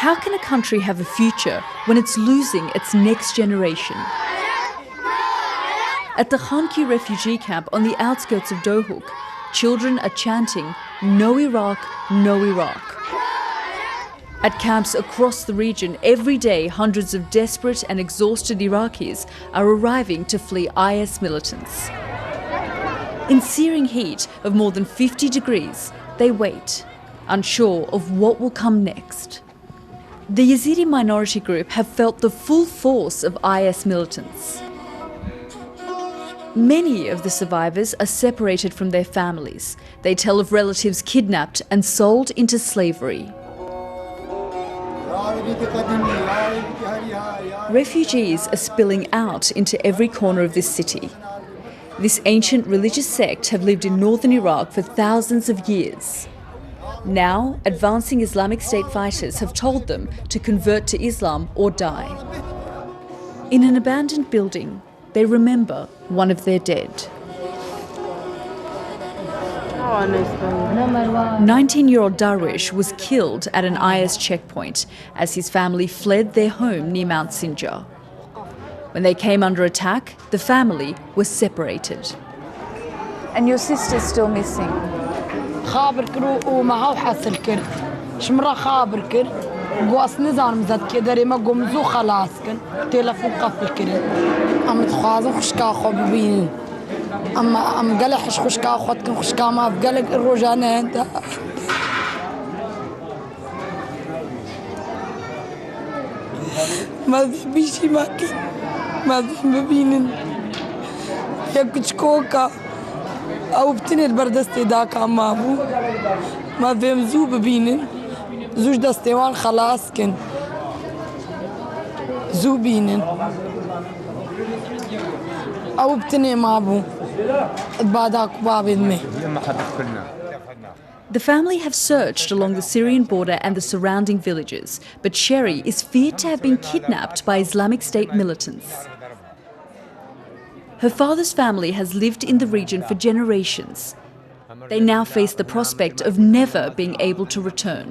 How can a country have a future when it's losing its next generation? At the Khanki refugee camp on the outskirts of Dohuk, children are chanting, "No Iraq, no Iraq." At camps across the region, every day hundreds of desperate and exhausted Iraqis are arriving to flee IS militants. In searing heat of more than 50 degrees, they wait, unsure of what will come next. The Yazidi minority group have felt the full force of IS militants. Many of the survivors are separated from their families. They tell of relatives kidnapped and sold into slavery. Refugees are spilling out into every corner of this city. This ancient religious sect have lived in northern Iraq for thousands of years. Now, advancing Islamic State fighters have told them to convert to Islam or die. In an abandoned building, they remember one of their dead. 19-year-old Darwish was killed at an IS checkpoint as his family fled their home near Mount Sinjar. When they came under attack, the family was separated. And your sister's still missing? ما ببينن ياك شكوكا او بتني البردستي داك عم ابو ما فهم زو ببينن زوج دستيوان خلاص كن زو بينن او بتني ما ابو بعدك باب المي. The family have searched along the Syrian border and the surrounding villages, but Sherry is feared to have been kidnapped by Islamic State militants. Her father's family has lived in the region for generations. They now face the prospect of never being able to return.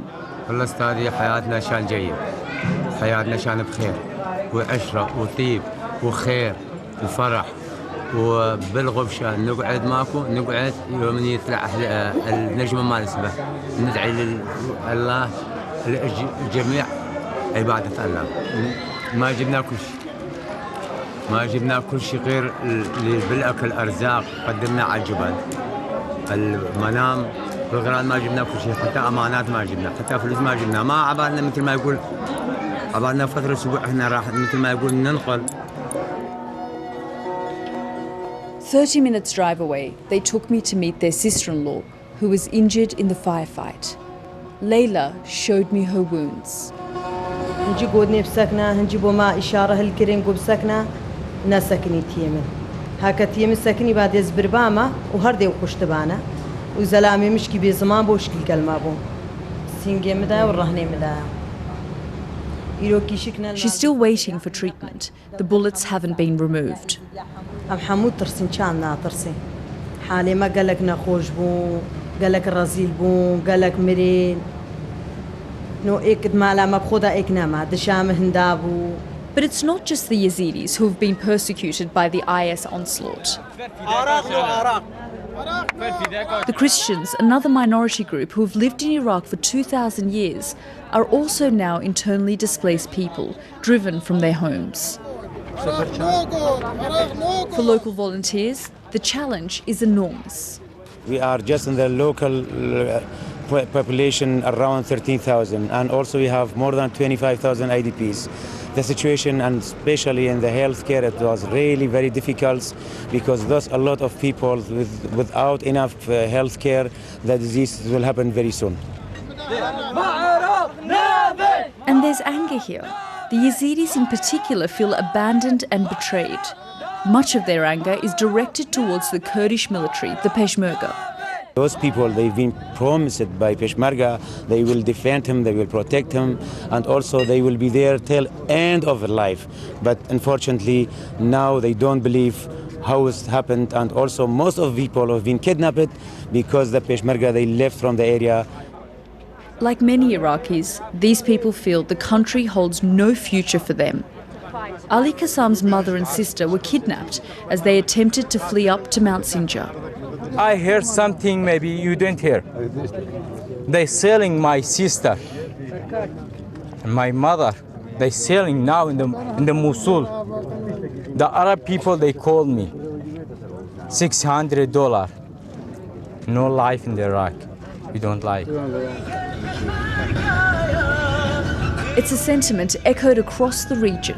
وبالغبشة نقعد ماكو نقعد يوم يطلع النجمة ما نسبه ندعي لله الجميع عبادة الله ما جبنا كل شيء ما جبنا كل شيء غير بالأكل أرزاق قدمنا على الجبل المنام بالغران ما جبنا كل شيء حتى أمانات ما جبنا حتى فلوس ما جبنا ما عبالنا مثل ما يقول عبالنا فترة أسبوع احنا راح مثل ما يقول ننقل. 30 minutes drive away, they took me to meet their sister-in-law, who was injured in the firefight. Layla showed me her wounds. She's still waiting for treatment. The bullets haven't been removed. ام حمود ترسين كان ناطرسي حالي ما قالك نخوش بون قالك الرزيل بون قالك مرين نو اكد مالا ما بخودا اكنما دشام هندابو. But it's not just the Yazidis who have been persecuted by the IS onslaught. The Christians, another minority group who have lived in Iraq for 2,000 years, are also now internally displaced people, driven from their homes. For local volunteers, the challenge is enormous. We are just in the local population around 13,000, and also we have more than 25,000 IDPs. The situation, and especially in the healthcare, it was really very difficult because there's a lot of people without enough healthcare. The disease will happen very soon. And there's anger here. The Yazidis in particular feel abandoned and betrayed. Much of their anger is directed towards the Kurdish military, the Peshmerga. Those people, they've been promised by Peshmerga, they will defend him, they will protect him, and also they will be there till end of their life. But unfortunately, now they don't believe how it's happened, and also most of the people have been kidnapped because the Peshmerga, they left from the area. Like many Iraqis, these people feel the country holds no future for them. Ali Khassam's mother and sister were kidnapped as they attempted to flee up to Mount Sinjar. I heard something maybe you didn't hear. They're selling my sister and my mother. They're selling now in the Mosul. The Arab people, they called me. $600. No life in Iraq. We don't like. It's a sentiment echoed across the region.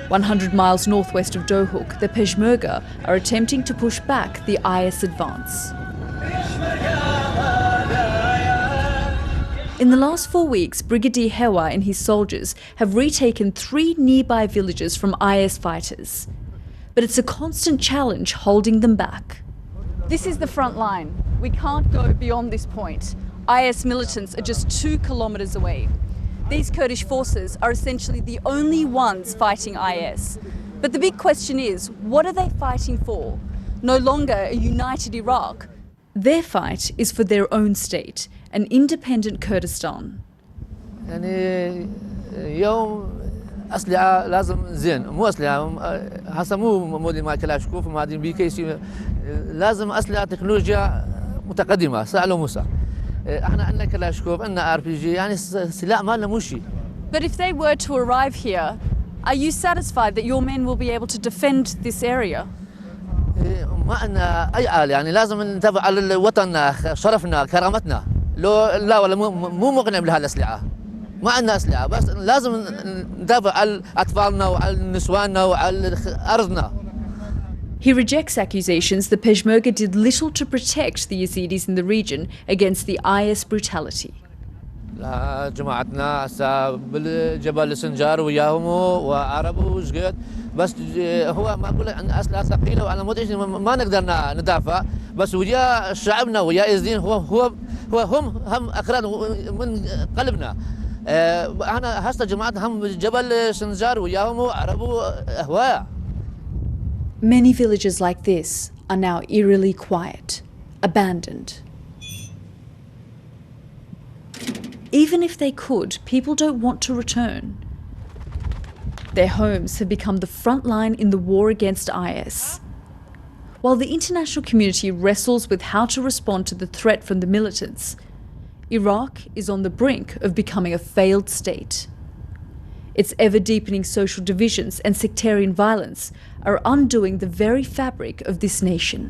100 miles northwest of Dohuk, the Peshmerga are attempting to push back the IS advance. In the last 4 weeks, Brigadier Hewa and his soldiers have retaken 3 nearby villages from IS fighters. But it's a constant challenge holding them back. This is the front line. We can't go beyond this point. IS militants are just 2 kilometres away. These Kurdish forces are essentially the only ones fighting IS. But the big question is, what are they fighting for? No longer a united Iraq. Their fight is for their own state, an independent Kurdistan. يعني يوم أسلحة لازم زين مو أسلحة هسه مو موديل مال كلاشكوف ومادين بيكيسي لازم أسلحة تكنولوجيا متقدمة ساعة لو موسى احنا عندنا كلاشكوف عندنا RPG يعني سلاح مالنا مو شيء. But if they were to arrive here, are you satisfied that your men will be able to defend this area? ما عندنا أي آلة يعني لازم نتابع على وطننا شرفنا كرامتنا لو لا ولا مو مقنع بهذه الأسلحة. ما عندنا أسلحة بس لازم ندافع على أطفالنا وعلى نسواننا وعلى أرضنا. He rejects accusations the Peshmerga did little to protect the Yazidis in the region against the IS brutality. لا جماعتنا هسه بالجبل سنجار وياهم وعرب وشقد بس هو ما أقول عن أسلحة ثقيلة وعلى مود إيش ما نقدر ندافع بس ويا شعبنا ويا يزدين هم أقران من قلبنا. أنا هسه جماعتنا هم بالجبل سنجار وياهم وعرب وهواء. Many villages like this are now eerily quiet, abandoned. Even if they could, people don't want to return. Their homes have become the front line in the war against IS. While the international community wrestles with how to respond to the threat from the militants, Iraq is on the brink of becoming a failed state. Its ever-deepening social divisions and sectarian violence are undoing the very fabric of this nation.